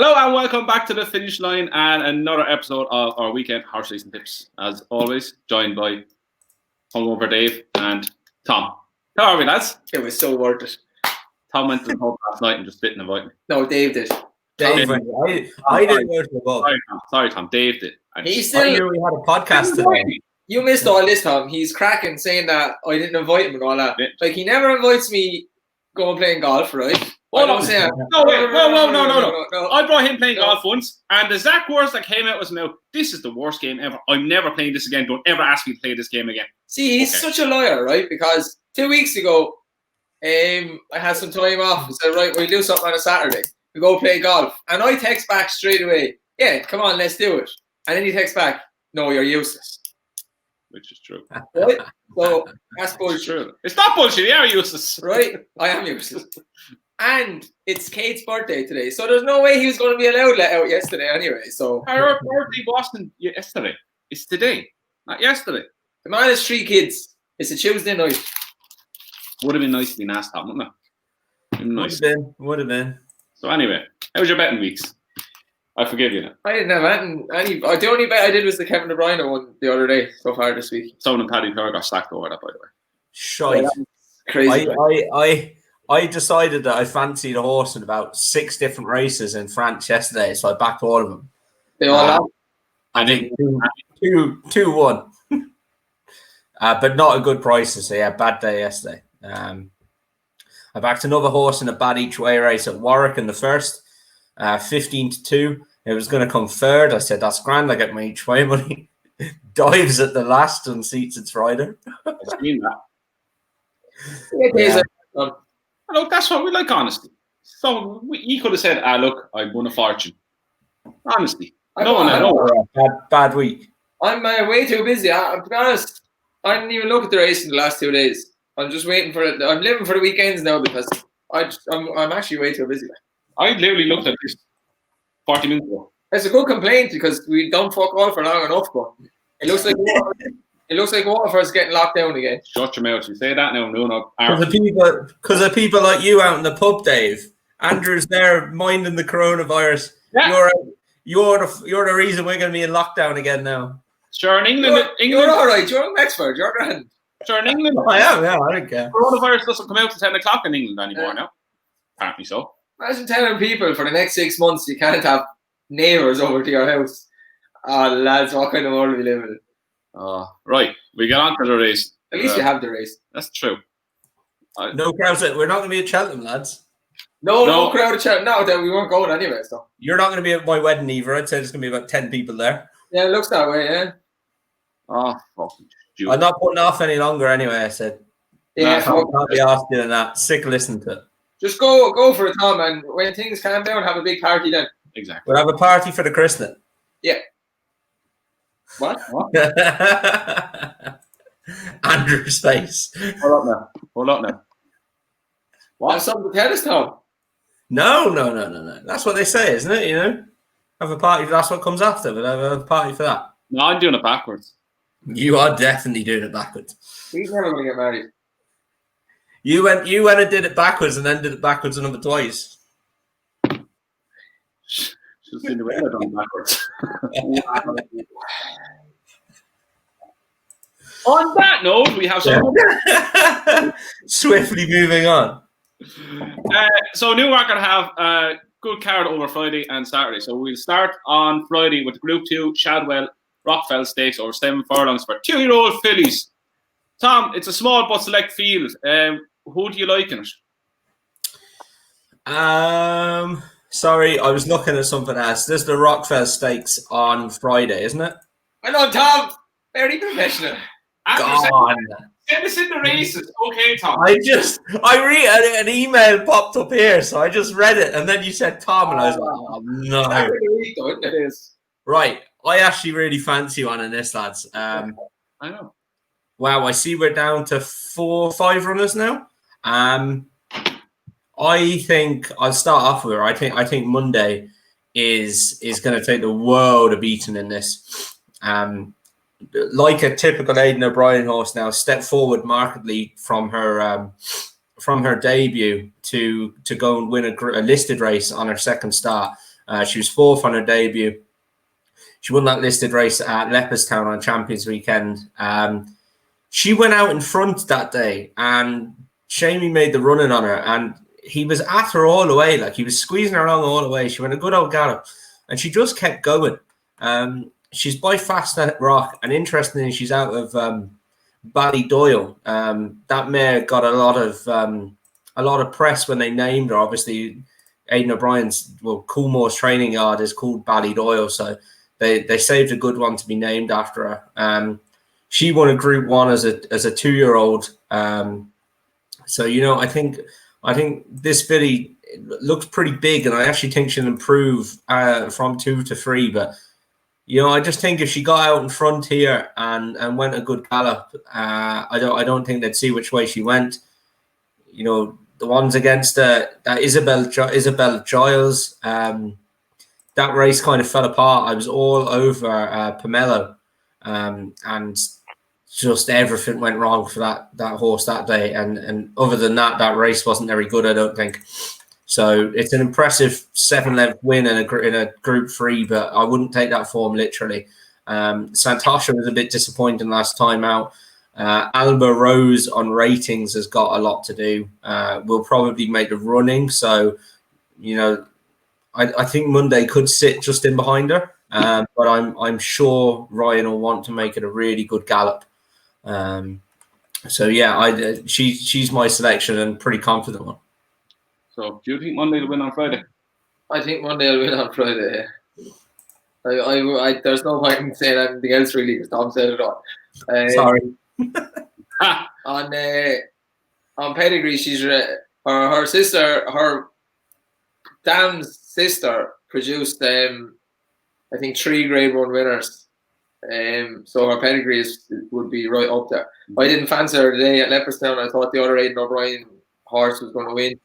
Hello and welcome back to the finish line and another episode of our weekend horse racing tips. As always, joined by hungover Dave and Tom. How are we, lads? It was so worth it. Tom went to the pub last night and just didn't invite me. No, Dave did. Dave went. I didn't go to the pub. Sorry, Tom. Dave did. He still. We had a podcast today. You missed all this, Tom. He's cracking saying that I didn't invite him and all that. Like, he never invites me going playing golf, right? Oh, no, I brought him playing golf once, and the exact words that came out was, "No, this is the worst game ever. I'm never playing this again. Don't ever ask me to play this game again." See, he's such a liar, right? Because 2 weeks ago, I had some time off and said, right, we'll do something on a Saturday. We go play golf. And I text back straight away, yeah, come on, let's do it. And then he texts back, no, you're useless. Which is true. Right? So that's bullshit. It's not bullshit. You are useless. Right? I am useless. And it's Kate's birthday today. So there's no way he was going to be allowed let out yesterday anyway. So her birthday wasn't yesterday. It's today. Not yesterday. The man has 3 kids. It's a Tuesday night. Would have been nice to be asked that, wouldn't it? Would have been. So anyway, how was your betting weeks? I forgive you now. I didn't have any. The only bet I did was the Kevin de Bruyne one the other day so far this week. Someone and Paddy Kerr got sacked over that, by the way. Shite. Crazy. I decided that I fancied a horse in about 6 different races in France yesterday, so I backed all of them. They all have. I think 2-1. But not a good price, so yeah, bad day yesterday. I backed another horse in a bad each way race at Warwick in the first, 15-2. It was going to come third. I said, that's grand. I get my each way money. Dives at the last and seats its rider. I've seen that. Yeah. Look, that's what we like, honesty. So he could have said, look, I won a fortune. Honestly. Bad week. I'm way too busy. To be honest, I didn't even look at the race in the last 2 days. I'm just waiting for it. I'm living for the weekends now because I'm actually way too busy. I literally looked at this 40 minutes ago. It's a good complaint because we don't fuck all for long enough, but it looks like Waterford's getting locked down again. Shut your mouth. You say that now. No. Because of people like you out in the pub, Dave. Andrew's there minding the coronavirus. Yeah. You're the reason we're going to be in lockdown again now. Sure, in England. You're all right. You're in Wexford. You're grand. Sure, in England. I am. Yeah, I don't care. Coronavirus doesn't come out to 10 o'clock in England anymore now. Apparently so. Imagine telling people for the next 6 months you can't have neighbours over to your house. Oh, lads, what kind of world we live in? Right, we get on to the race. At least you have the race. That's true. No crowds. We're not going to be at Cheltenham, lads. No crowd at Cheltenham. No, then we weren't going anyway. So you're not going to be at my wedding either. I'd say there's going to be about 10 people there. Yeah, it looks that way. Yeah. Oh, fucking. I'm not putting off any longer anyway. I said. Yeah, I can't be asked doing that. Sick of listening to it. Just go for it, Tom, and when things calm down, have a big party then. Exactly. We'll have a party for the christening. Yeah. What? Andrew's face. Hold up now. What? Have something to tell us, Tom? No. That's what they say, isn't it? You know, have a party. That's what comes after. We'll have a party for that. No, I'm doing it backwards. You are definitely doing it backwards. He's never going to get married. You went and did it backwards, and then did it backwards another twice. She's been the way I've done backwards. On that note, we have some swiftly moving on. So Newmarket have a good card over Friday and Saturday. So we'll start on Friday with Group 2 Shadwell Rockfel Stakes over 7 furlongs for 2-year-old fillies. Tom, it's a small but select field. Who do you like in it? Sorry, I was looking at something else. This is the Rockfel Stakes on Friday, isn't it? I know, Tom. Very professional. Send us in the races. Okay, Tom. I read an email popped up here, so I just read it, and then you said Tom, and I was like, oh, no. It is. Right. I actually really fancy one in this, lads. I know. Wow, I see we're down to 4-5 runners now. I think I'll start off with her. I think Monday is going to take the world of beating in this. Like a typical Aidan O'Brien horse now, step forward markedly from her debut to go and win a listed race on her second start. She was 4th on her debut. She won that listed race at Leopardstown on Champions Weekend. She went out in front that day, and Shamey made the running on her, and he was at her all the way. Like, he was squeezing her along all the way. She went a good old gallop, and she just kept going. She's by Fastnet Rock, and interestingly, she's out of Ballydoyle. That mare got a lot of press when they named her. Obviously, Aidan O'Brien's, Coolmore's training yard is called Ballydoyle, so they saved a good one to be named after her. She won a Group 1 as a 2-year-old. So, you know, I think this filly looks pretty big, and I actually think she'll improve from 2 to 3. But, you know, I just think if she got out in front here and went a good gallop, I don't think they'd see which way she went. You know, the ones against that Isabel Giles, that race kind of fell apart. I was all over Pomelo, and just everything went wrong for that horse that day. And other than that race wasn't very good, I don't think. So it's an impressive 7-length win in a Group 3, but I wouldn't take that form literally. Santosha was a bit disappointing last time out. Alba Rose on ratings has got a lot to do. Will probably make the running. So, you know, I think Monday could sit just in behind her. But I'm sure Ryan will want to make it a really good gallop. So yeah, she's my selection and pretty confident one. So do you think Monday will win on Friday? I think Monday will win on Friday. I there's no point in saying anything else really, because Tom said it all. Sorry. On pedigree, she's her sister, her Dan's sister, produced I think 3 Grade 1 winners. So her pedigree would be right up there. I didn't fancy her today at Leopardstown. I thought the other Aidan O'Brien horse was going to win,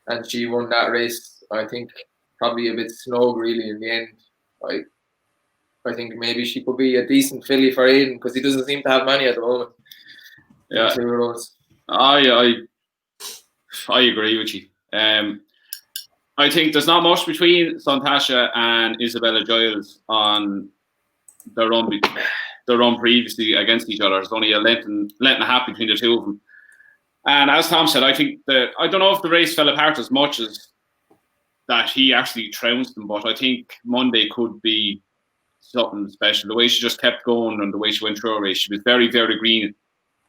and she won that race. I think probably a bit snug really in the end. I think maybe she could be a decent filly for Aidan, because he doesn't seem to have many at the moment. Yeah, I agree with you. I think there's not much between Santasha and Isabella Giles on their run previously against each other. There's only a length and a half between the two of them. And as Tom said, I think I don't know if the race fell apart as much as that he actually trounced them, but I think Monday could be something special. The way she just kept going and the way she went through a race, she was very, very green.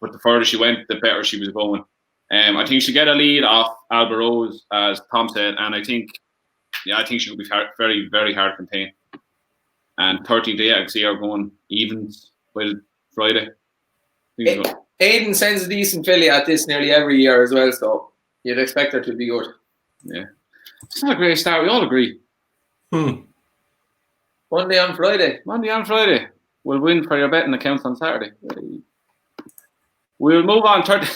But the further she went, the better she was going. I think she'll get a lead off Alba Rose, as Tom said, and I think she will be very, very hard to contain. And 13th day, I can see her going evens by Friday. Aidan sends a decent filly at this nearly every year as well, so you'd expect her to be good. Yeah, it's not a great start. We all agree. Monday on Friday. We'll win for your betting accounts on Saturday. We'll move on. Sorry,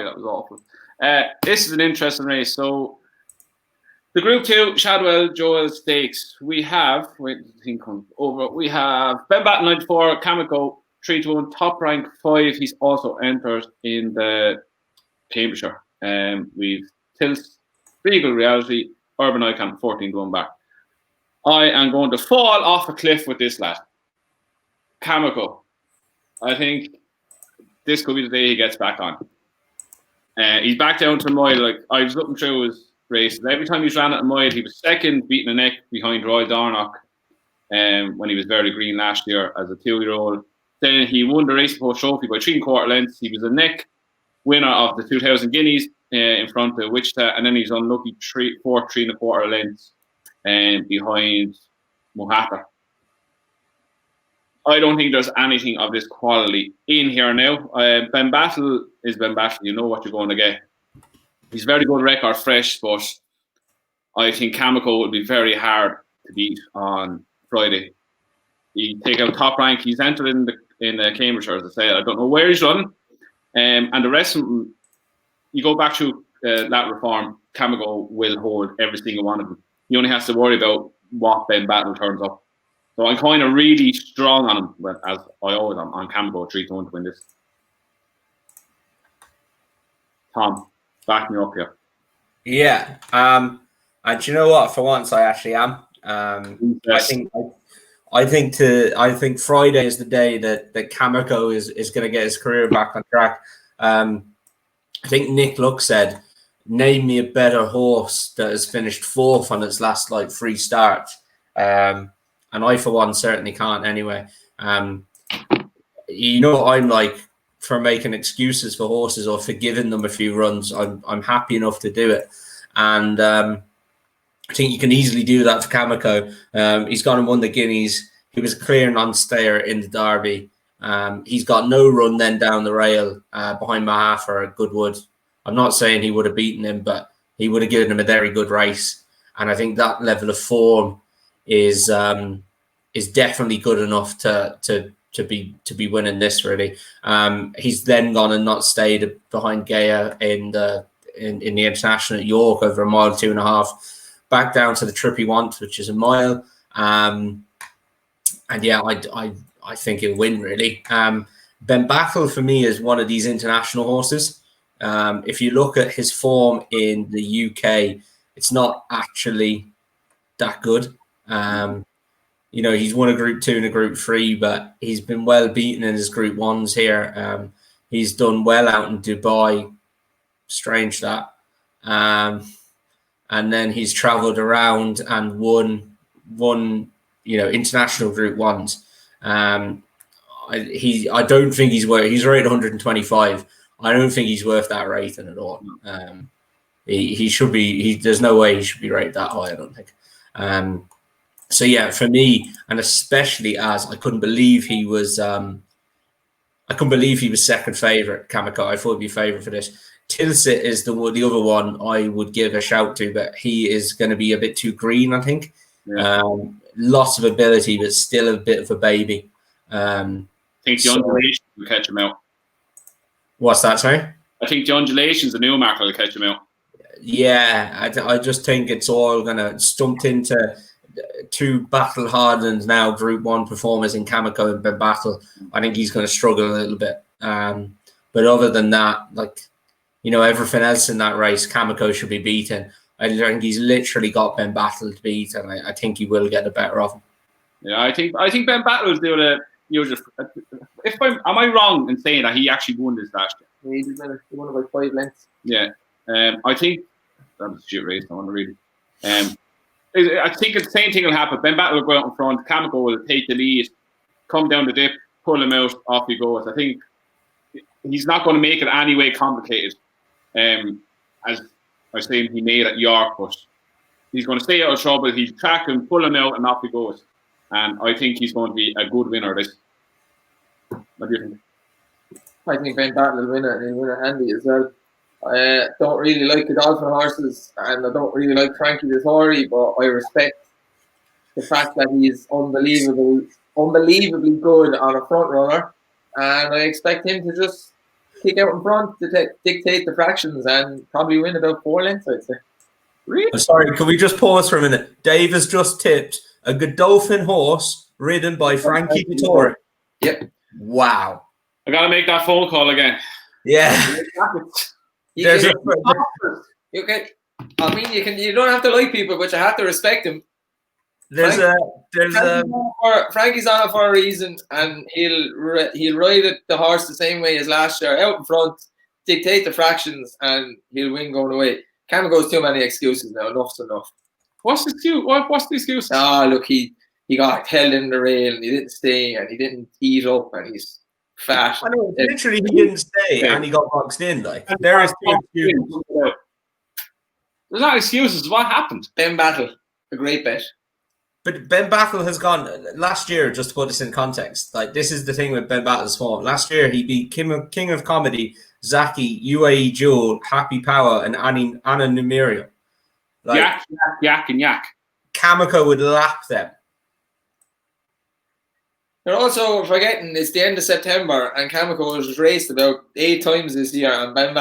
that was awful. This is an interesting race. So, the Group 2 Shadwell Joel Stakes. We have Ben Battle 94, Kamiko 3-1, Top Rank 5. He's also entered in the Cambridgeshire. We've Tilts, Regal Reality, Urban Icon 14-1 back. I am going to fall off a cliff with this lad, Kamiko. I think this could be the day he gets back on. He's back down to a mile. Like, I was looking through his races. Every time he's ran at a mile, he was second, beating a neck behind Royal Darnock when he was very green last year as a 2-year-old. Then he won the Race-Post Trophy by 3 1/4 lengths. He was a neck winner of the 2,000 Guineas in front of Wichita, and then he's unlucky 3 1/4 lengths behind Mohata. I don't think there's anything of this quality in here now. Ben Battle is Ben Battle. You know what you're going to get. He's very good record fresh, but I think Kamiko will be very hard to beat on Friday. He take out Top Rank. He's entered in the Cambridgeshire, as I said. I don't know where he's running. And the rest of them, you go back to that reform, Kamiko will hold every single one of them. He only has to worry about what Ben Battle turns up. So I'm kind of really strong on him, but as I always am, on Kamiko 3-1 to win this. Tom, back me up here. Yeah. And do you know what? For once, I actually am. Yes. I think Friday is the day that Kamiko is going to get his career back on track. I think Nick Luck said, "Name me a better horse that has finished fourth on its last 3 starts." And I, for one, certainly can't. Anyway, you know what I'm like for making excuses for horses or for giving them a few runs. I'm happy enough to do it, and I think you can easily do that for Kamiko. He's gone and won the Guineas. He was a clear non-stayer in the Derby. He's got no run then down the rail behind Mahafer at Goodwood. I'm not saying he would have beaten him, but he would have given him a very good race. And I think that level of form is definitely good enough to be winning this. Really, he's then gone and not stayed behind Gaia in the International at York over 1.5 miles. Back down to the trip he wants, which is 1 mile. And yeah, I think he'll win, really. Ben Battle, for me, is one of these international horses. If you look at his form in the UK, it's not actually that good. He's won a Group 2 and a Group 3, but he's been well beaten in his Group 1s here. He's done well out in Dubai. Strange that. And then he's travelled around and won international Group 1s. I don't think he's worth. He's rated 125. I don't think he's worth that rating at all. He should be. There's no way he should be rated that high, I don't think. So yeah, for me, and especially as I couldn't believe he was second favourite. Kamiko, I thought he'd be favourite for this. Tilsit is the other one I would give a shout to, but he is going to be a bit too green, I think. Yeah. Lots of ability, but still a bit of a baby. I think the undulations will catch him out. What's that, sorry? I think the undulations, the Newmarket, will catch him out. Yeah, I just think it's all going to stumped into 2 battle-hardened now Group 1 performers in Kamiko and Ben Battle. I think he's going to struggle a little bit. But other than that, everything else in that race, Kamiko should be beaten. I think he's literally got Ben Battle to beat, and I think he will get the better of him. Yeah, I think Ben Battle is doing a. Am I wrong in saying that he actually won this last year? Yeah, he won about 5 lengths. Yeah, I think that was a shit race. I want to really. I think the same thing will happen. Ben Battle will go out in front. Kamiko will take the lead, come down the dip, pull him out, off he goes. I think he's not going to make it any way complicated. As I was saying, he made at York, but he's going to stay out of trouble. He's track him, pull him out, and off he goes. And I think he's going to be a good winner. This. What do you think? I think Ben Battle will win it, and he'll win it handy as well. I don't really like the Dolphin horses, and I don't really like Frankie de Tory, but I respect the fact that he's unbelievably good on a front runner, and I expect him to just kick out in front to dictate the fractions and probably win about 4 lengths, I'd say. Really? Sorry, can we just pause for a minute? Dave has just tipped a Godolphin horse ridden by Frankie de Tory. Yep. Wow. I got to make that phone call again. Yeah. Okay. I mean, you don't have to like people, but you have to respect them. Frankie's on it for a reason, and he'll ride the horse the same way as last year, out in front, dictate the fractions, and he'll win going away. Kamiko's too many excuses now. Enough's enough. What's the excuse? What's the excuse? Look, he got held in the rail, and he didn't stay, and he didn't eat up, and he's fat. I know, literally, he didn't stay, and he got boxed in. There is two excuses. There's not excuses. What happened? Ben Battle, a great bet. But Ben Battle has gone last year. Just to put this in context, this is the thing with Ben Battle's form. Last year, he beat King of Comedy, Zaki, UAE Jewel, Happy Power, and Anna Numerio. Yak. Kamiko would lap them. You're also forgetting it's the end of September, and Kamiko was raced about 8 times this year, and Ben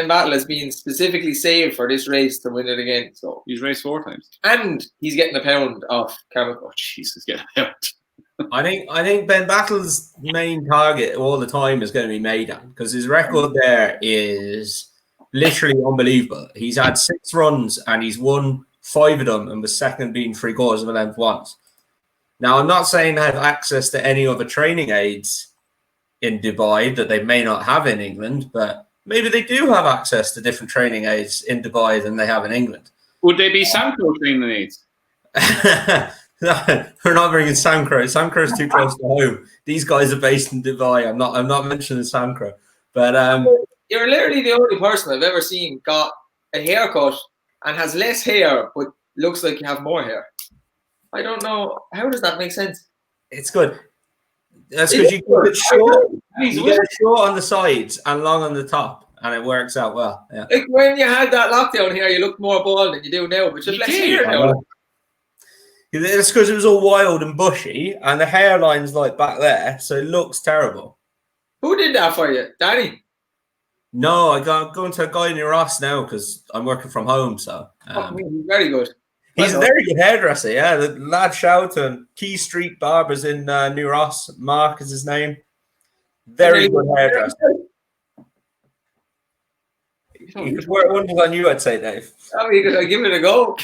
Battle has been specifically saved for this race to win it again. So he's raced 4 times, and he's getting a pound off Kamiko. Jesus, getting a pound. I think Ben Battle's main target all the time is going to be Maidan, because his record there is literally unbelievable. He's had 6 runs and he's won 5 of them and was second being 3/4 of a length once. Now, I'm not saying I have access to any other training aids in Dubai that they may not have in England, but maybe they do have access to different training aids in Dubai than they have in England. Would they be Samco training aids? No, we're not bringing Samcro. Samcro's too close to home. These guys are based in Dubai. I'm not mentioning Samcro, but you're literally the only person I've ever seen got a haircut and has less hair, but looks like you have more hair. I don't know, how does that make sense? it's good. That's because you get it short. You get it short on the sides and long on the top, and it works out well. Yeah. Like when you had that lockdown here, you looked more bald than you do now, but just less hair now. It's because it was all wild and bushy, and the hairline's like back there, so it looks terrible. Who did that for you, Danny? No, I'm going to a guy near Ross now because I'm working from home. So he's very good. He's a very good hairdresser. Yeah, the lad shout to Key Street Barbers in New Ross. Mark is his name. Very good hairdresser. He could work wonders on you, I'd say, Dave. Oh, you could give it a go.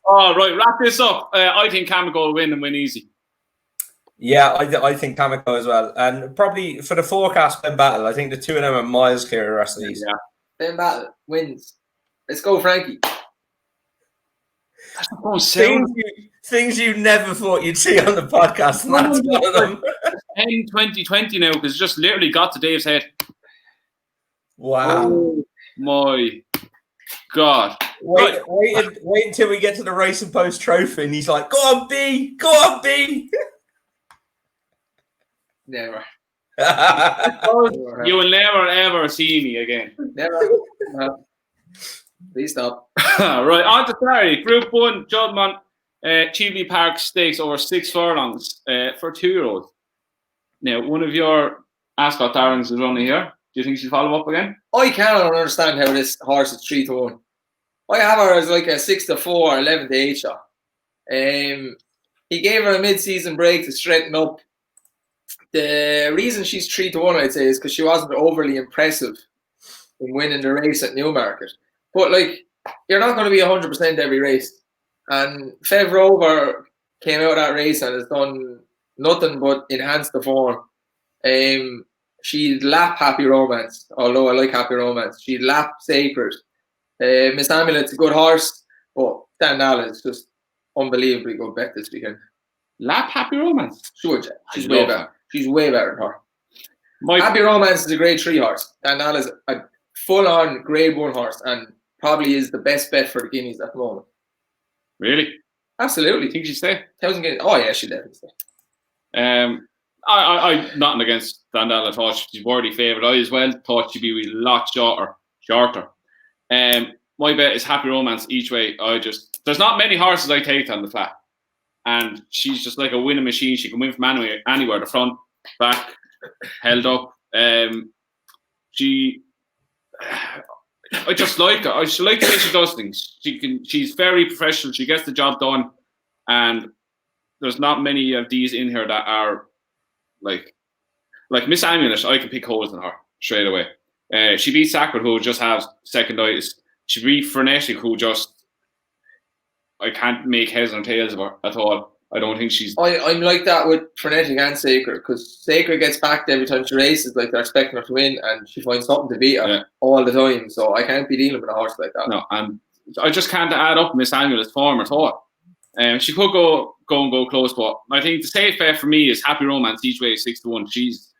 All right, wrap this up. I think Kamiko will win and win easy. Yeah, I think Kamiko as well. And probably for the forecast, Ben Battle, I think the two of them are miles clear of the rest of these. Yeah. Ben Battle wins. Let's go, Frankie. Things you never thought you'd see on the podcast. And that's one of them. 2020 now, because just literally got to Dave's head. Wow. Oh, my God. Wait until we get to the Racing Post trophy and he's like, go on, B! Go on, B! Never. You will never, ever see me again. Never. Please stop. Right, on to Saturday. Group 1, Judmont, Cheveley Park Stakes over 6 furlongs for 2-year-olds. Now, one of your Ascot darlings is running here. Do you think she'll follow up again? I cannot understand how this horse is 3-1. I have her as like a 6-4, 11-8 shot. He gave her a mid-season break to straighten up. The reason she's 3-1, I'd say, is because she wasn't overly impressive in winning the race at Newmarket. But like, you're not going to be 100% every race. And Fev Rover came out of that race and has done nothing but enhance the form. She'd lap Happy Romance, although I like Happy Romance. She'd lap Sacred. Miss Amulet's a good horse, but Dandala is just unbelievably good bet this weekend. Lap Happy Romance? Sure, she's way better. She's way better than her. Happy Romance is a grade 3 horse. Dandala is a full-on grade 1 horse and probably is the best bet for the Guineas at the moment. Really? Absolutely. Think she'd stay? 1,000 Guineas. Oh, yeah, she'd definitely stay. I nothing against Dandala. I thought she's worthy favourite. I as well thought she'd be a lot shorter. My bet is Happy Romance each way. There's not many horses I take on the flat, and she's just like a winning machine. She can win from anywhere, the front, back, held up. I just like her. I like the way she does things. She's very professional. She gets the job done, and there's not many of these in here that are like Miss Amulet. I can pick holes in her straight away. She beat Sacred, who just has seconditis. She beat Frenetic, who just I can't make heads or tails of her at all. I don't think she's. I'm like that with Frenetic and Sacred, because Sacred gets backed every time she races, like they're expecting her to win, and she finds something to beat her all the time. So I can't be dealing with a horse like that. No, and I just can't add up Miss Amulet's form at all. She could go close, but I think the safe bet for me is Happy Romance each way 6-1. She's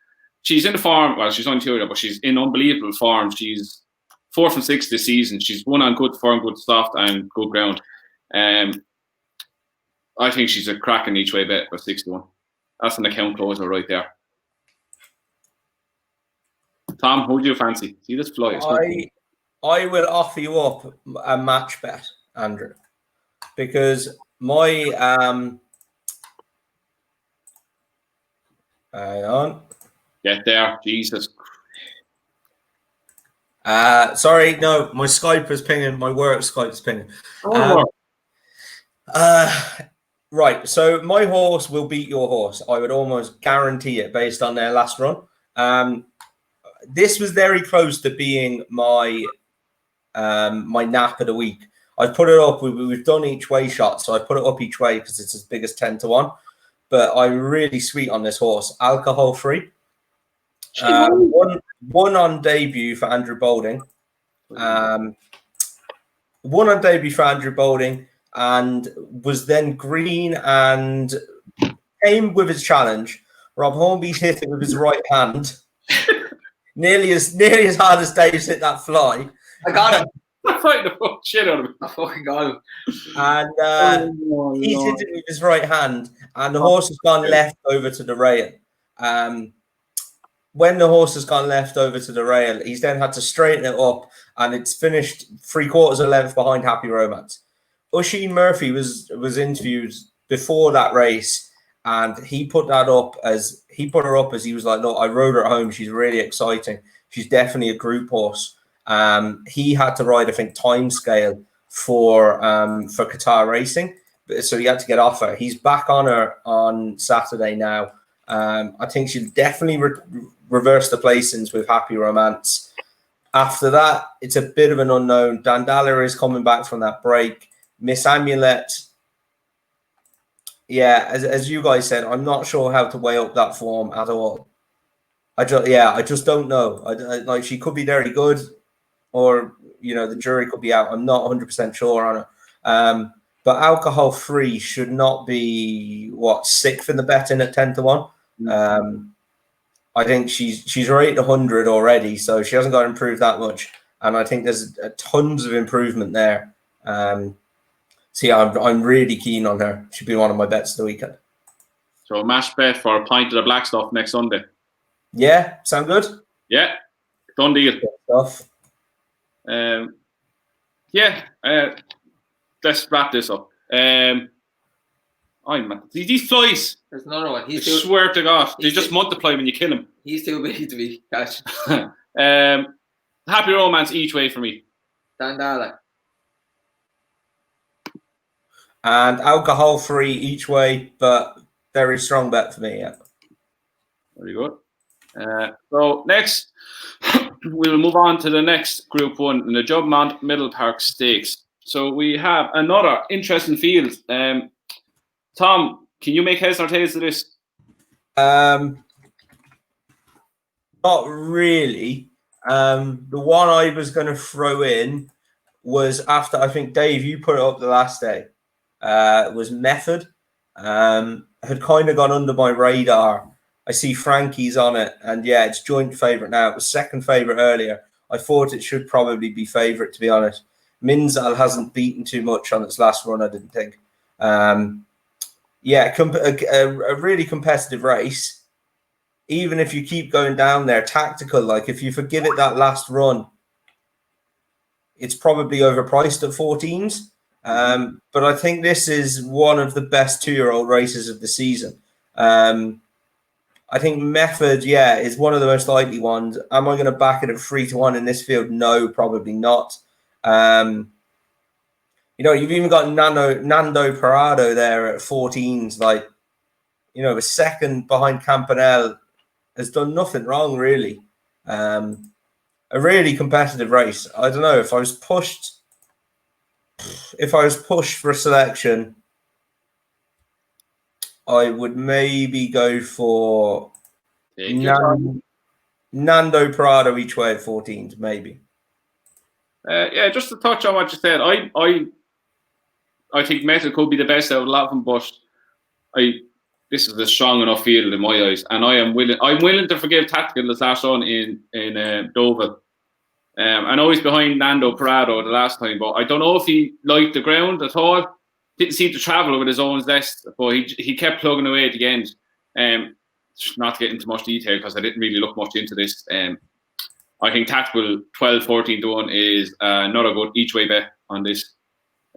in the form. Well, she's on Turia, but she's in unbelievable form. She's 4 from 6 this season. She's won on good form, good soft, and good ground. I think she's a cracking each way bet for 6-1. That's an account closer right there. Tom, who do you fancy? See this fly? I will offer you up a match bet, Andrew, because my hang on. Get there, Jesus. Sorry, no, my Skype is pinging. My work Skype is pinging. Right, so my horse will beat your horse. I would almost guarantee it based on their last run. This was very close to being my my nap of the week. I've put it up. We've done each way shots, so I put it up each way because it's as big as 10-1. But I'm really sweet on this horse. Alcohol free. One on debut for Andrew Boulding. One on debut for Andrew Boulding, and was then green and came with his challenge. Rob Hornby's hit it with his right hand, nearly as hard as Dave's hit that fly. I got him. I'm fighting the fuck shit out of him. I fucking got him. And he's hit it with his right hand, and the horse has gone left over to the rail. When the horse has gone left over to the rail, he's then had to straighten it up, and it's finished 3/4 of length behind Happy Romance. Oisin Murphy was interviewed before that race, and he put her up as he was like, "Look, I rode her at home. She's really exciting. She's definitely a group horse." He had to ride, I think, time scale for Qatar Racing, so he had to get off her. He's back on her on Saturday now. I think she'll definitely reverse the placings with Happy Romance. After that, it's a bit of an unknown. Dandala is coming back from that break. Miss Amulet, yeah, as you guys said, I'm not sure how to weigh up that form at all. I just don't know. Like, she could be very good, or the jury could be out. I'm not 100% sure on her. But alcohol free should not be 6th in the betting at 10-1. I think she's rated 100 already, so she hasn't got to improve that much. And I think there's tons of improvement there. So yeah, I'm really keen on her. She'll be one of my bets of the weekend. So match bet for a pint of the black stuff next Sunday. Yeah, sound good? Yeah, done deal. Good stuff. Let's wrap this up. These flies. There's another one. I swear to God, they just multiply when you kill them. He's too big to be catched. Happy Romance each way for me. Dandala. And alcohol free each way, but very strong bet for me. Yeah. Very good. So next, we'll move on to the next Group 1 in the Jubmont Middle Park Stakes. So we have another interesting field. Tom, can you make heads or tails of this? Not really. The one I was going to throw in was after, I think, Dave, you put it up the last day. Was Method. Had kind of gone under my radar. I see Frankie's on it, and yeah, it's joint favourite now. It was second favourite earlier. I thought it should probably be favourite, to be honest. Minzal hasn't beaten too much on its last run, I didn't think. A really competitive race. Even if you keep going down there, tactical, like if you forgive it that last run, it's probably overpriced at 14s. But I think this is one of the best 2-year-old races of the season. I think Method, is one of the most likely ones. Am I going to back it at 3-1 in this field? No, probably not. You've even got Nando Parado there at 14s. Like, a second behind Campanelle has done nothing wrong, really. A really competitive race. I don't know if I was pushed for selection, I would maybe go for Nando Parado each way at 14s, maybe. Just to touch on what you said, I think Method could be the best out of a lot of them, but this is a strong enough field in my eyes, and I'm willing to forgive Tactical this last run in Deauville. I know he's behind Nando Parado the last time, but I don't know if he liked the ground at all. Didn't seem to travel with his own zest, but he kept plugging away at the end. Not to get into much detail because I didn't really look much into this. I think Tactical 12-14-1 is not a good each way bet on this.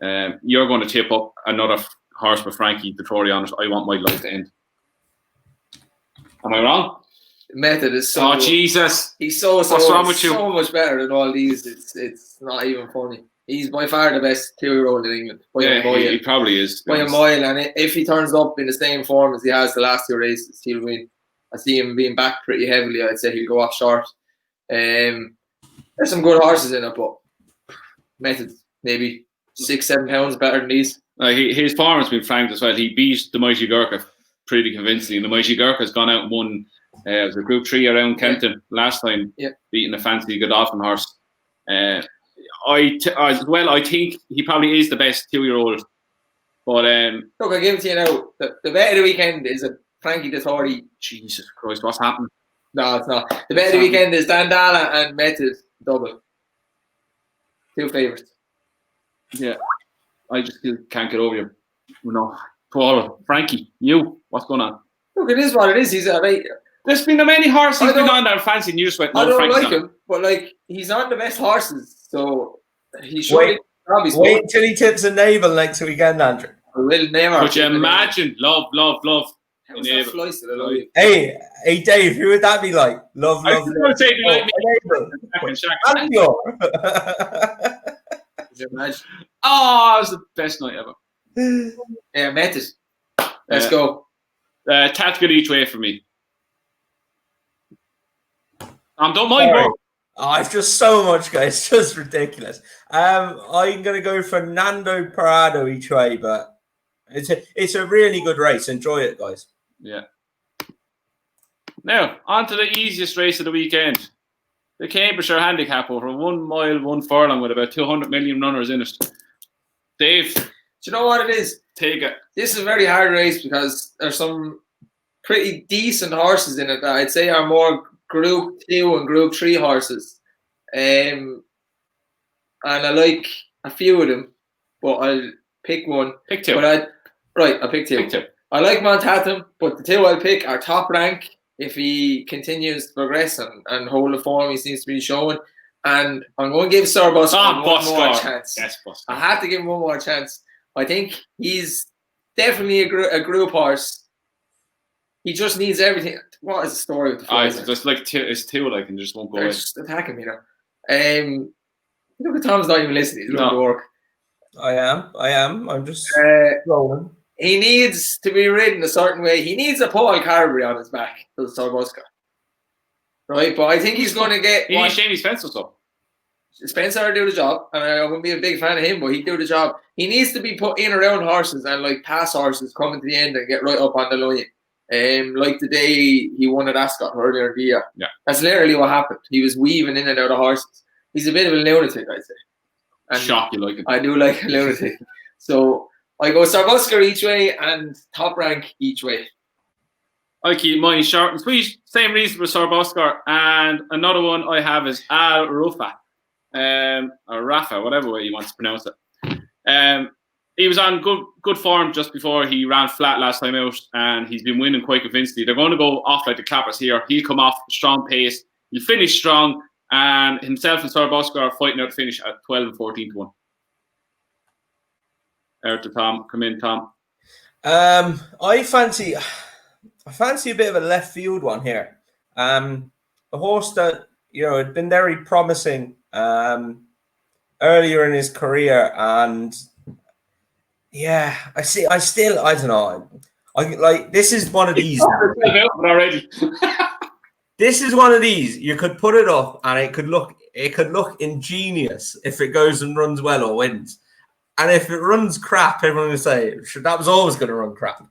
You're going to tip up another horse with Frankie, to be totally honest. I want my life to end. Am I wrong? Method is so. Oh Jesus! He's so What's wrong with you? So much better than all these. It's not even funny. He's by far the best 2-year-old in England. He probably is. By a mile, and if he turns up in the same form as he has the last 2 races, he'll win. I see him being back pretty heavily. I'd say he'll go off short. There's some good horses in it, but Methods maybe 6-7 pounds better than these. His form has been franked as well. He beat the Mighty Gurkha pretty convincingly. The Mighty Gurkha has gone out and won the Group 3 around Kempton last time, beating a fancy Godolphin horse. I think he probably is the best 2-year-old. But look, I give it to you now. The bet of the weekend is a Frankie Dettori. Jesus Christ, what's happened? No, it's not. The bet of the weekend is Dandala and Method double. 2 favourites. Yeah, I just still can't get over you. No, Paul, Frankie, what's going on? Look, it is what it is. He's there's been many horses he's been on that fancy, and you just went, no, I don't Frankie's like him, but like he's not the best horses, so he should. Wait till he tips a navel next weekend, Andrew. Could you imagine? Love. Hey, Dave, who would that be like? Love. I was going to say, do you like me? Could you imagine? Oh, it was the best night ever. Yeah, Method. Let's go. Tactical each way for me. Don't mind, bro. Oh, it's just so much, guys. It's just ridiculous. I'm going to go for Nando Parado each way, but it's a really good race. Enjoy it, guys. Yeah. Now, on to the easiest race of the weekend. The Cambridgeshire handicap over 1 mile, 1 furlong with about 200 million runners in it. Dave. Do you know what it is? Take it. This is a very hard race because there's some pretty decent horses in it that I'd say are more Group 2 and Group 3 horses. And I like a few of them, but I'll pick one. Pick 2. I'll pick 2. Pick 2. I like Montatum, but the 2 I'll pick are Top Rank if he continues to progress and hold the form he seems to be showing. And I'm going to give Sir Busker one more chance. Yes, Busker. I had to give him one more chance. I think he's definitely a group horse. He just needs everything. What is the story with the it's just like it's 2, like, and just won't go away. Just attacking me now. Look at Tom's not even listening. He's going to work. I am. I'm just rolling. He needs to be ridden a certain way. He needs a Paul Carberry on his back for the Sorbuska. Right? But I think he's going to get... He needs Jamie Spencer, so. Spencer would do the job, and I wouldn't be a big fan of him, but he'd do the job. He needs to be put in around horses and like pass horses coming to the end and get right up on the line. Like the day he won at Ascot earlier in the year. Yeah. That's literally what happened. He was weaving in and out of horses. He's a bit of a lunatic, I'd say. And shock, you like it. I do like a lunatic. So I go Sorbusker each way and Top Rank each way. I keep mine short and sweet. Same reason for Sorbusker. And another one I have is Al Rufa. Or Rafa, whatever way you want to pronounce it. He was on good form just before he ran flat last time out, and he's been winning quite convincingly. They're going to go off like the clappers here. He'll come off strong pace. He'll finish strong, and himself and Sorbusker are fighting out to finish at 12 and 14 to 1. Out to Tom. Come in, Tom. I fancy a bit of a left field one here. A horse that had been very promising earlier in his career, and yeah, I don't know. This is one of these. Already. This is one of these. You could put it up, and it could look ingenious if it goes and runs well or wins. And if it runs crap, everyone will say that was always going to run crap.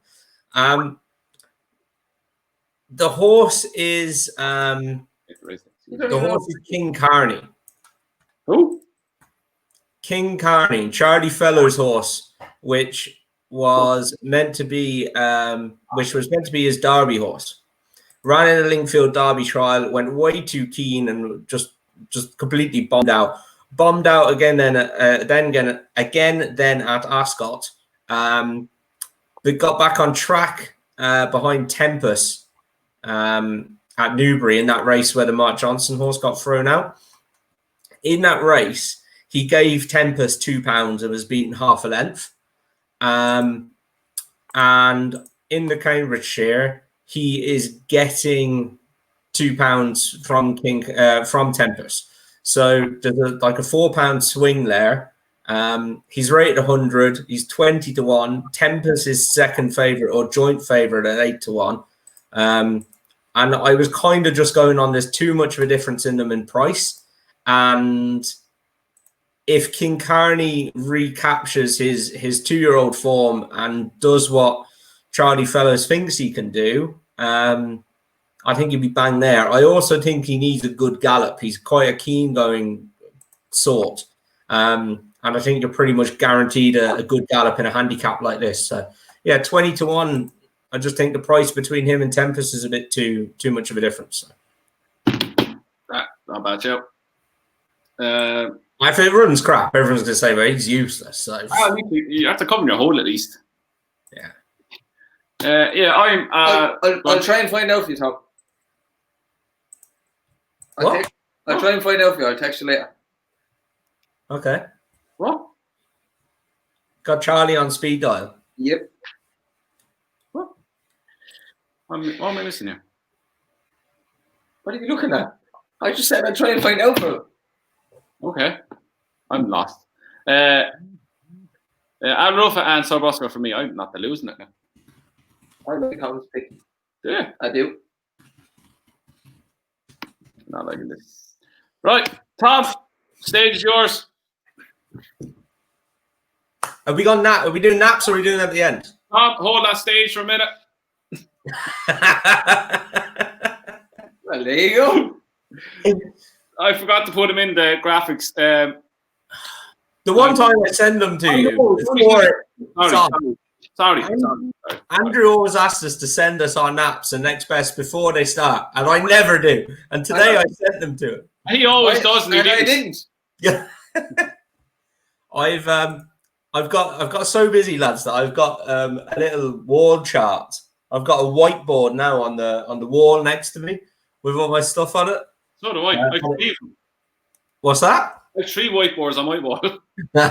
The horse is King Carney. Who? King Carney, Charlie Fellows' horse, which was meant to be his Derby horse. Ran in a Lingfield Derby trial, went way too keen and just completely bombed out. Bombed out again, then at Ascot. But got back on track behind Tempest at Newbury in that race where the Mark Johnson horse got thrown out. In that race, he gave Tempest £2 and was beaten half a length. And in the Cambridgeshire, he is getting £2 from Tempest. So there's a £4 swing there. He's rated 100. He's 20 to 1. Tempest is second favourite or joint favourite at 8 to 1. And I was kind of just going on, there's too much of a difference in them in price. And if King Carney recaptures his 2-year-old form and does what Charlie Fellows thinks he can do, I think he'd be bang there. I also think he needs a good gallop. He's quite a keen going sort. And I think you're pretty much guaranteed a good gallop in a handicap like this. So, yeah, 20-1. I just think the price between him and Tempest is a bit too much of a difference. Not bad, Joe. If it runs crap, everyone's going to say, well, he's useless. So. You have to cover your hole at least. Yeah. I'll try and find out for you, Tom. I'll try and find out for you. I'll text you later. Okay. What? Got Charlie on speed dial. Yep. What am I missing here? What are you looking at? I just said I'd try and find out for you. Okay. I'm lost. Alrofa and Sir Bosco for me. I'm not the losing it now. I like Tom's pick. Yeah. I do. Not liking this. Right, Tom, stage is yours. Are we doing naps or are we doing them at the end? Tom, hold that stage for a minute. Well, there you go. I forgot to put them in the graphics. The one time I send them to you. Sorry. Andrew always asks us to send us our naps and next best before they start, and I never do. And today I sent them to him. He always does, and I didn't. Yeah. I've got so busy, lads, that I've got a little wall chart. I've got a whiteboard now on the wall next to me with all my stuff on it. So do I. What's that? I have 3 whiteboards on my wall. and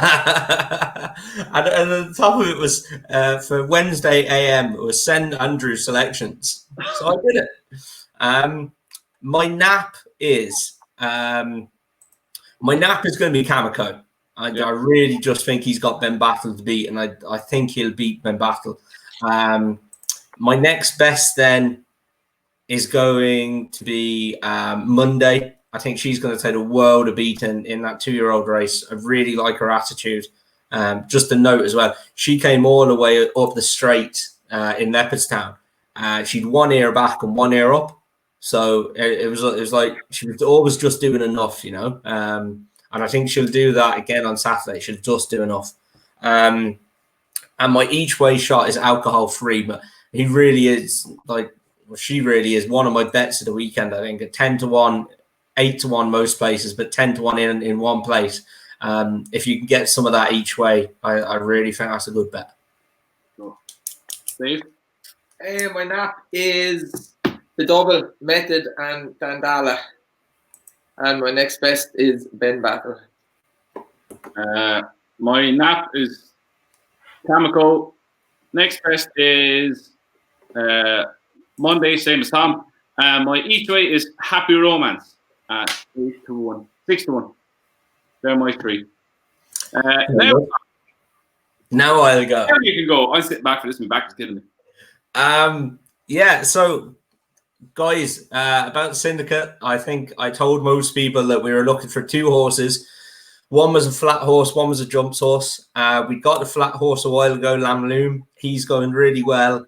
at the top of it was for Wednesday AM. It was send Andrew selections. So I did it. My nap is going to be Kamiko. I really just think he's got Ben Battle to beat, and I think he'll beat Ben Battle. My next best then is going to be Monday. I think she's going to take a world of beating in that 2-year-old race. I really like her attitude. Just a note as well, she came all the way up the straight in Leopardstown. She'd 1 ear back and 1 ear up. So it was like she was always just doing enough, you know. And I think she'll do that again on Saturday. She'll just do enough. And my each way shot is alcohol free, but he really is she really is one of my bets of the weekend. I think at 10-1. 8-1 most places, but 10-1 in one place. If you can get some of that each way, I really think that's a good bet. Cool. Steve? My nap is the double Method and Dandala. And my next best is Ben Battle. My nap is Kamiko. Next best is Monday, same as Tom. My each way is Happy Romance. 8-1, 6-1. They're my 3. Now I'll go. There you can go. I'm sitting back for this. My back is killing me. Yeah. So, guys, about Syndicate, I think I told most people that we were looking for 2 horses. One was a flat horse, one was a jumps horse. We got the flat horse a while ago, Lam Loom. He's going really well.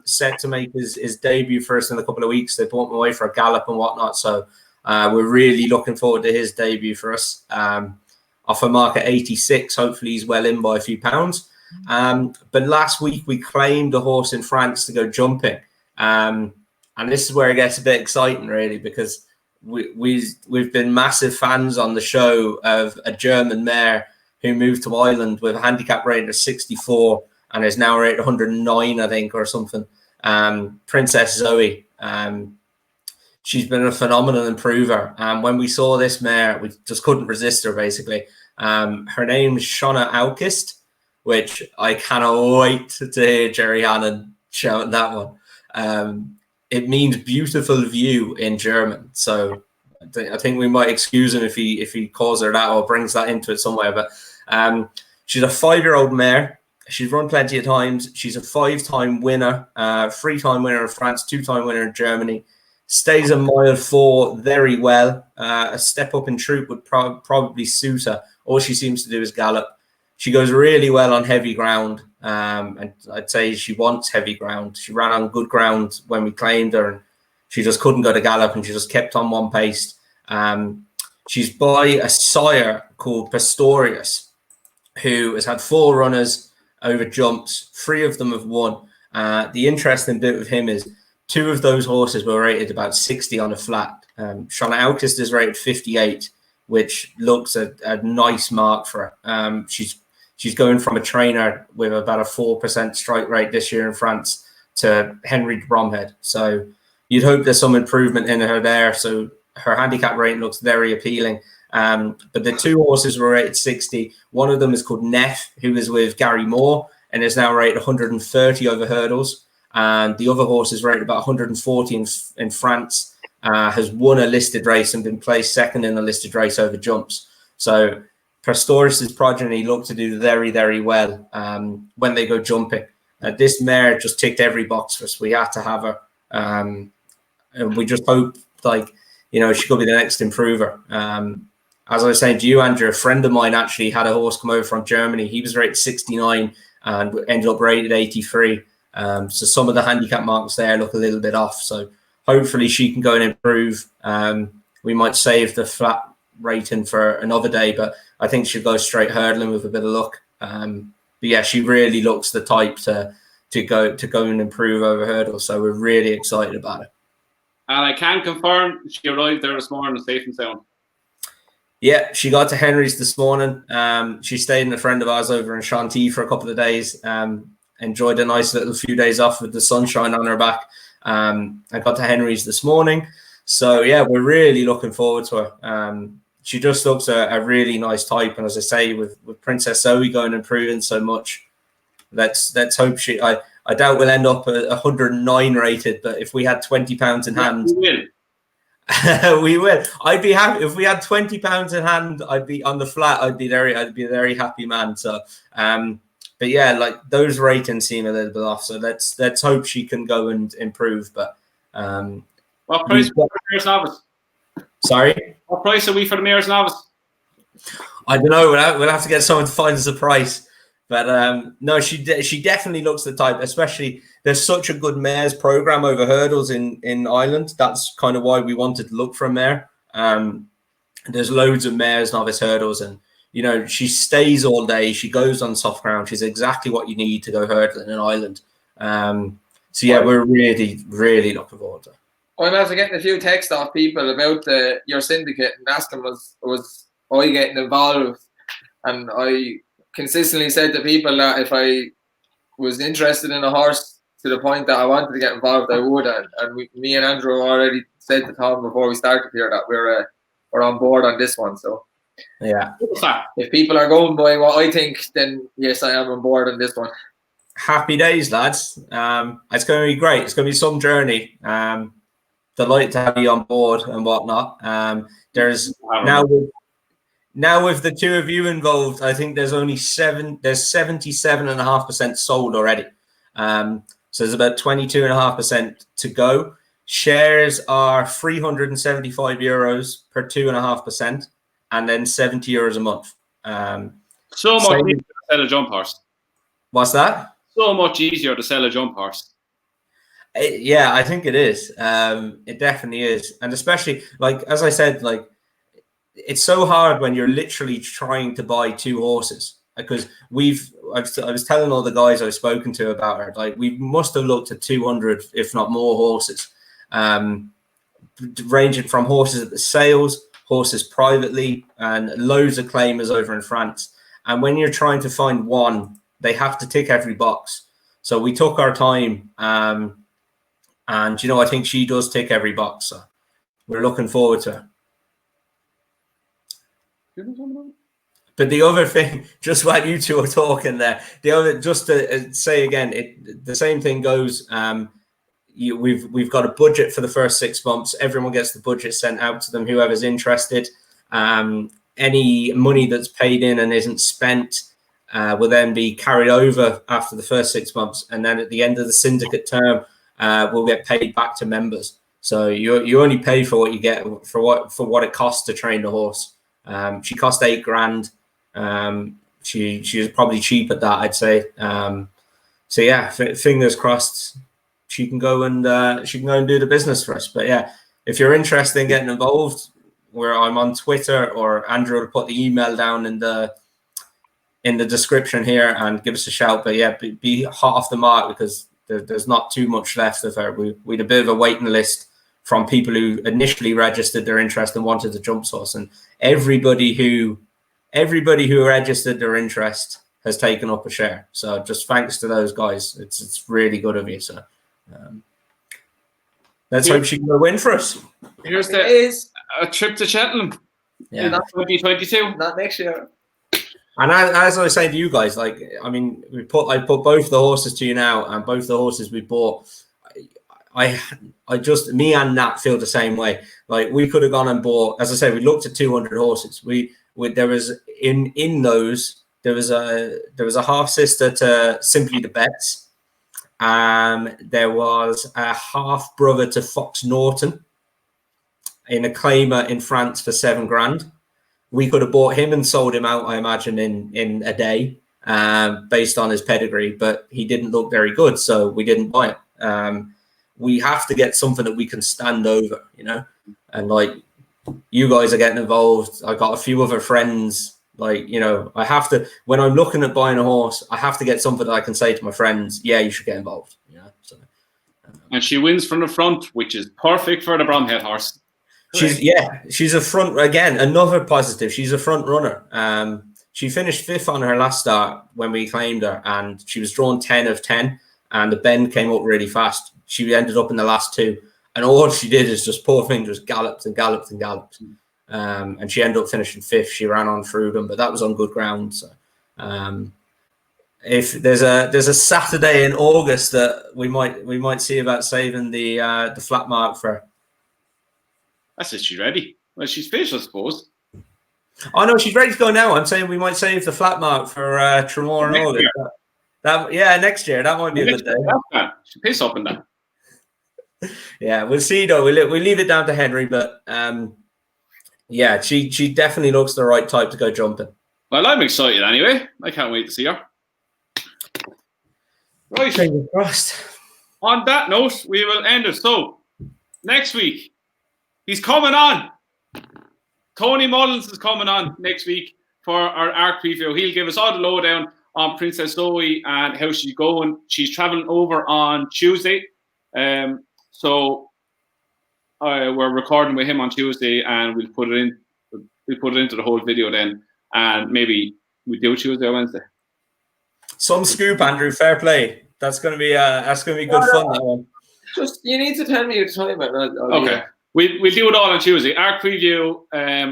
Set to make his debut for us in a couple of weeks. They brought him away for a gallop and whatnot. So. We're really looking forward to his debut for us. Off a mark at 86. Hopefully he's well in by a few pounds. But last week we claimed a horse in France to go jumping. And this is where it gets a bit exciting, really, because we've been massive fans on the show of a German mare who moved to Ireland with a handicap rating of 64 and is now rated 109, I think, or something. Princess Zoe. She's been a phenomenal improver. When we saw this mare, we just couldn't resist her, basically. Her name is Shona Aukist, which I cannot wait to hear Jerry Hannon shout that one. It means beautiful view in German. So I think we might excuse him if he calls her that or brings that into it somewhere. But she's a 5-year-old mare. She's run plenty of times. She's a 5-time winner, 3-time winner in France, 2-time winner in Germany. Stays a mile 4 very well. A step up in troop would probably suit her. All she seems to do is gallop. She goes really well on heavy ground, and I'd say she wants heavy ground. She ran on good ground when we claimed her, and she just couldn't go to gallop, and she just kept on one pace. She's by a sire called Pastorius, who has had 4 runners over jumps. 3 of them have won. The interesting bit with him is 2 of those horses were rated about 60 on a flat. Shauna August is rated 58, which looks a nice mark for her. She's going from a trainer with about a 4% strike rate this year in France to Henry de Bromhead. So you'd hope there's some improvement in her there. So her handicap rating looks very appealing. But the 2 horses were rated 60. One of them is called Neff, who is with Gary Moore and is now rated 130 over hurdles. And the other horse is rated about 140 in France, has won a listed race and been placed second in a listed race over jumps. So Pastorius' progeny look to do very, very well when they go jumping. This mare just ticked every box for us. We had to have her. And we just hope, she could be the next improver. As I was saying to you, Andrew, a friend of mine actually had a horse come over from Germany. He was rated 69 and ended up rated 83. So some of the handicap marks there look a little bit off. So hopefully she can go and improve. We might save the flat rating for another day, but I think she'll go straight hurdling with a bit of luck. But yeah, she really looks the type to go and improve over hurdles. So we're really excited about it. And I can confirm she arrived there this morning safe and sound. Yeah, she got to Henry's this morning. She stayed in a friend of ours over in Shanty for a couple of days. Enjoyed a nice little few days off with the sunshine on her back. I got to Henry's this morning. So, yeah, we're really looking forward to her. She just looks a really nice type. And as I say, with Princess Zoe going and improving so much, let's hope she... I doubt we'll end up at 109 rated, but if we had £20 in hand... We will. We will. I'd be happy if we had £20 in hand. I'd be on the flat. I'd be a very happy man. So, but yeah, those ratings seem a little bit off. So let's hope she can go and improve. But what price for the Mayor's Novice? Sorry, what price are we for the Mayor's Novice? I don't know. We'll have to get someone to find us a price. But no, she definitely looks the type. Especially there's such a good mares program over hurdles in Ireland. That's kind of why we wanted to look for a mare. There's loads of mares novice hurdles, and she stays all day. She goes on soft ground. She's exactly what you need to go hurdling in Ireland. So yeah, we're really, really looking forward to it. I'm after getting a few texts off people about your syndicate and asking was I getting involved, and I consistently said to people that if I was interested in a horse to the point that I wanted to get involved, I would. And me and Andrew already said to Tom before we started here that we're on board on this one. So yeah, if people are going by what I think, then yes, I am on board on this one. Happy days, lads. It's going to be great. It's going to be some journey. Delighted to have you on board and whatnot. There's now with the 2 of you involved, I think there's only 77.5% sold already. So there's about 22.5% to go. Shares are €375 per 2.5%, and then €70 a month. So much easier to sell a jump horse. What's that? So much easier to sell a jump horse. Yeah, I think it is. It definitely is, and especially as I said, it's so hard when you're literally trying to buy 2 horses, because I was telling all the guys I've spoken to about her, we must have looked at 200, if not more, horses, ranging from horses at the sales, horses privately, and loads of claimers over in France. And when you're trying to find one, they have to tick every box. So we took our time, and I think she does tick every box. So we're looking forward to her. But the other thing, just while you two are talking there, just to say again, the same thing goes. We've got a budget for the first 6 months. Everyone gets the budget sent out to them, whoever's interested. Any money that's paid in and isn't spent will then be carried over after the first 6 months. And then at the end of the syndicate term, we'll get paid back to members. So you only pay for what you get for what it costs to train the horse. She cost $8,000. She was probably cheap at that, I'd say. So yeah, fingers crossed she can go and do the business for us. But yeah, if you're interested in getting involved, I'm on Twitter, or Andrew will put the email down in the description here and give us a shout. But yeah, be hot off the mark, because there's not too much left of her. We had a bit of a waiting list from people who initially registered their interest and wanted the jump source, and everybody who registered their interest has taken up a share. So just thanks to those guys. It's really good of you. So let's hope she can go win for us. Here's a trip to Cheltenham. Yeah, not 2022. Not next year. And as I was saying to you guys, like, I mean, I put both the horses to you now, and both the horses we bought. Me and Nat feel the same way. Like, we could have gone and bought, as I say, we looked at 200 horses. There was there was a half sister to Simply the Bets. There was a half brother to Fox Norton in a claimer in France for $7,000. We could have bought him and sold him out, I imagine, in a day, based on his pedigree, but he didn't look very good, so we didn't buy it. We have to get something that we can stand over, and like, you guys are getting involved. I got a few other friends, like, I have to, when I'm looking at buying a horse, I have to get something that I can say to my friends, yeah, you should get involved. So, and she wins from the front, which is perfect for the Bromhead horse. She's a front, again, another positive. She's a front runner. She finished 5th on her last start when we claimed her, and she was drawn 10 of 10, and the bend came up really fast. She ended up in the last 2, and all she did is just, poor thing, just galloped and galloped and galloped. And she ended up finishing 5th. She ran on through them, but that was on good ground. So if there's a Saturday in August that we might see about saving the flat mark for her. That's it. She's ready. Well, she's finished, I suppose. Oh no, she's ready to go now. I'm saying we might save the flat mark for Tremor and August. Next year. That might be a good day. She'll piss up in that. Yeah, we'll see though. We'll leave it down to Henry, but yeah, she definitely looks the right type to go jumping. Well, I'm excited anyway. I can't wait to see her. Right. Fingers crossed. On that note, we will end it. So next week, he's coming on. Tony Mullins is coming on next week for our ARC preview. He'll give us all the lowdown on Princess Zoe and how she's going. She's traveling over on Tuesday. So we're recording with him on Tuesday, and we'll put it into the whole video then, and maybe we do Tuesday or Wednesday. Some scoop, Andrew. Fair play. That's gonna be good fun. That one. Just, you need to tell me your time. Okay. We'll do it all on Tuesday. Our preview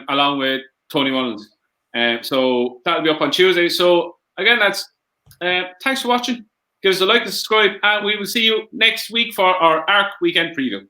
along with Tony Mullins. So that'll be up on Tuesday. So again, that's thanks for watching. Give us a like and subscribe, and we will see you next week for our ARC weekend preview.